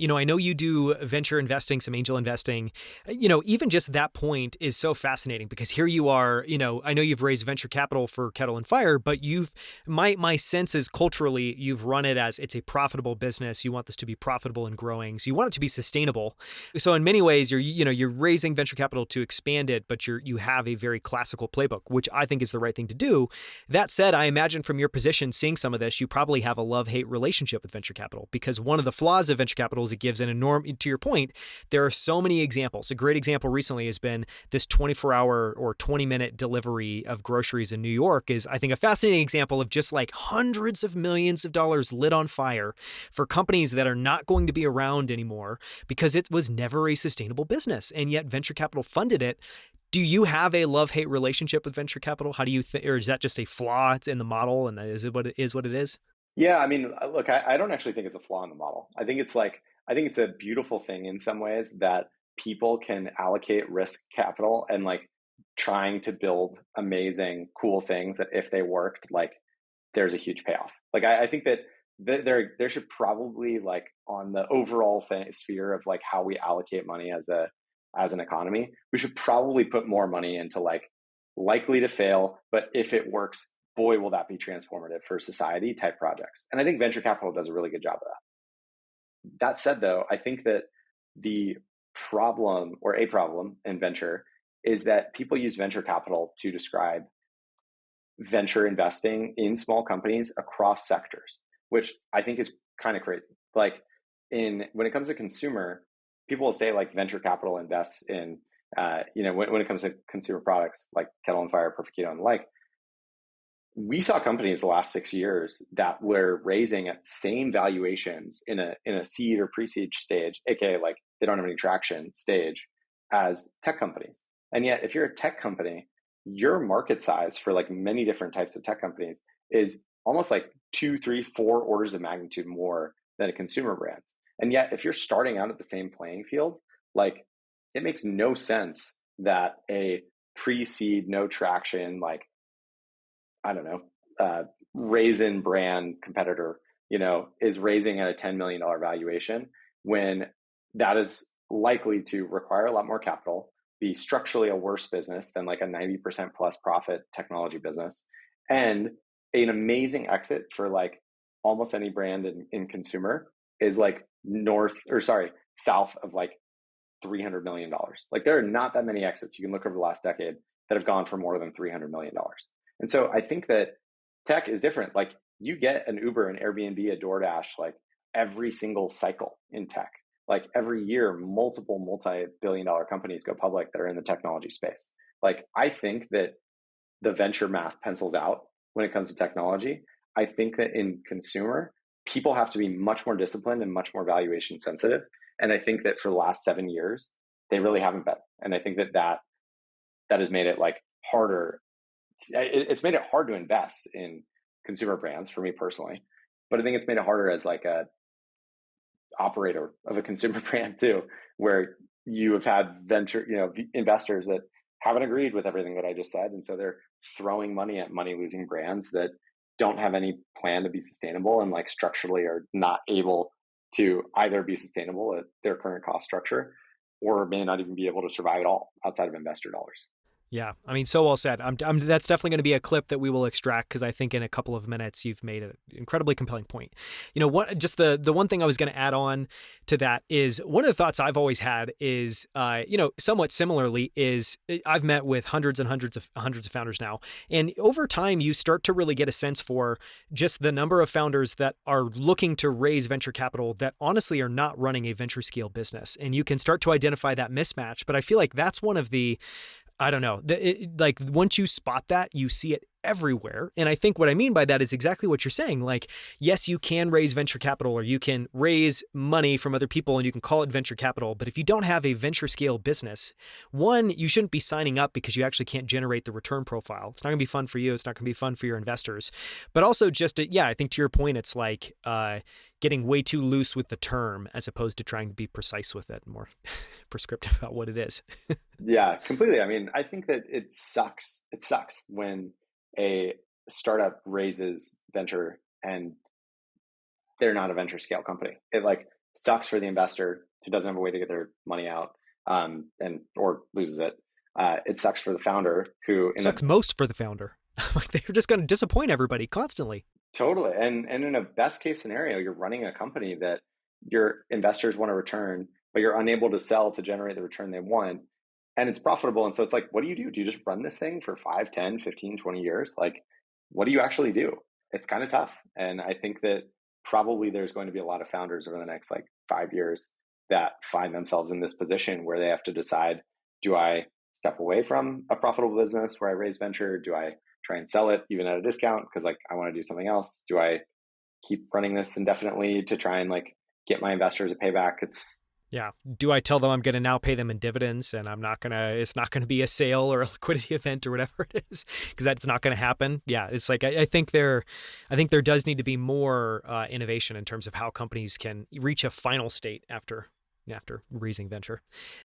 I know you do venture investing, some angel investing. Even just that point is so fascinating because here you are, I know you've raised venture capital for Kettle and Fire, but my sense is culturally, you've run it as it's a profitable business. You want this to be profitable and growing. So you want it to be sustainable. So in many ways, you're raising venture capital to expand it, but you have a very classical playbook, which I think is the right thing to do. That said, I imagine from your position, seeing some of this, you probably have a love-hate relationship with venture capital because one of the flaws of venture capital is it gives to your point, there are so many examples. A great example recently has been this 24-hour or 20-minute delivery of groceries in New York is, I think, a fascinating example of just like hundreds of millions of dollars lit on fire for companies that are not going to be around anymore because it was never a sustainable business. And yet venture capital funded it. Do you have a love-hate relationship with venture capital? How do you think, or is that just a flaw in the model and is it what it is what it is? Yeah, I mean, look, I don't actually think it's a flaw in the model. I think it's a beautiful thing in some ways that people can allocate risk capital and like trying to build amazing, cool things that if they worked, like there's a huge payoff. Like I think that there should probably like on the overall sphere of like how we allocate money as an economy, we should probably put more money into like likely to fail, but if it works, boy, will that be transformative for society type projects. And I think venture capital does a really good job of that. That said, though, I think that the problem or a problem in venture is that people use venture capital to describe venture investing in small companies across sectors, which I think is kind of crazy. Like when it comes to consumer, people will say like venture capital invests in, when it comes to consumer products like Kettle and Fire, Perfect Keto, and the like. We saw companies the last 6 years that were raising at same valuations in a seed or pre-seed stage, aka like they don't have any traction stage, as tech companies. And yet, if you're a tech company, your market size for like many different types of tech companies is almost like 2, 3, 4 orders of magnitude more than a consumer brand. And yet, if you're starting out at the same playing field, like it makes no sense that a pre-seed, no traction, like I don't know, raisin brand competitor, is raising at a $10 million valuation when that is likely to require a lot more capital, be structurally a worse business than like a 90% plus profit technology business, and an amazing exit for like almost any brand in consumer is like south of like $300 million. Like there are not that many exits. You can look over the last decade that have gone for more than $300 million. And so I think that tech is different. Like you get an Uber, an Airbnb, a DoorDash, like every single cycle in tech. Like every year, multiple multi-billion dollar companies go public that are in the technology space. Like I think that the venture math pencils out when it comes to technology. I think that in consumer, people have to be much more disciplined and much more valuation sensitive. And I think that for the last 7 years, they really haven't been. And I think that has made it like harder. It's made it hard to invest in consumer brands for me personally, but I think it's made it harder as like a operator of a consumer brand too, where you have had venture, investors that haven't agreed with everything that I just said. And so they're throwing money at money losing brands that don't have any plan to be sustainable and like structurally are not able to either be sustainable at their current cost structure or may not even be able to survive at all outside of investor dollars. Yeah, I mean, so well said. That's definitely going to be a clip that we will extract because I think in a couple of minutes you've made an incredibly compelling point. Just the one thing I was going to add on to that is one of the thoughts I've always had is, somewhat similarly is I've met with hundreds and hundreds of founders now, and over time you start to really get a sense for just the number of founders that are looking to raise venture capital that honestly are not running a venture scale business, and you can start to identify that mismatch. But I feel like that's one of the I don't know. Like once you spot that, you see it everywhere. And I think what I mean by that is exactly what you're saying. Like, yes, you can raise venture capital or you can raise money from other people and you can call it venture capital. But if you don't have a venture scale business, one, you shouldn't be signing up because you actually can't generate the return profile. It's not going to be fun for you. It's not going to be fun for your investors. But also I think to your point, it's like getting way too loose with the term as opposed to trying to be precise with it, more prescriptive about what it is. Yeah, completely. I mean, I think that it sucks. It sucks when a startup raises venture and they're not a venture scale company. Sucks for the investor who doesn't have a way to get their money out, and or loses it. It sucks for the founder who, in a Sucks most for the founder. Like they're just going to disappoint everybody constantly. totally, and in a best case scenario, you're running a company that your investors want to return, but you're unable to sell to generate the return they want, and it's profitable. And so it's like, what do you do? Do you just run this thing for 5, 10, 15, 20 years? Like, what do you actually do? It's kind of tough. And I think that probably there's going to be a lot of founders over the next like 5 years that find themselves in this position where they have to decide, do I step away from a profitable business where I raise venture? Do I try and sell it even at a discount because like I want to do something else? Do I keep running this indefinitely to try and like get my investors a payback? It's Yeah. Do I tell them I'm going to now pay them in dividends and it's not going to be a sale or a liquidity event or whatever it is, because that's not going to happen. Yeah. It's like, I think there does need to be more innovation in terms of how companies can reach a final state after raising venture.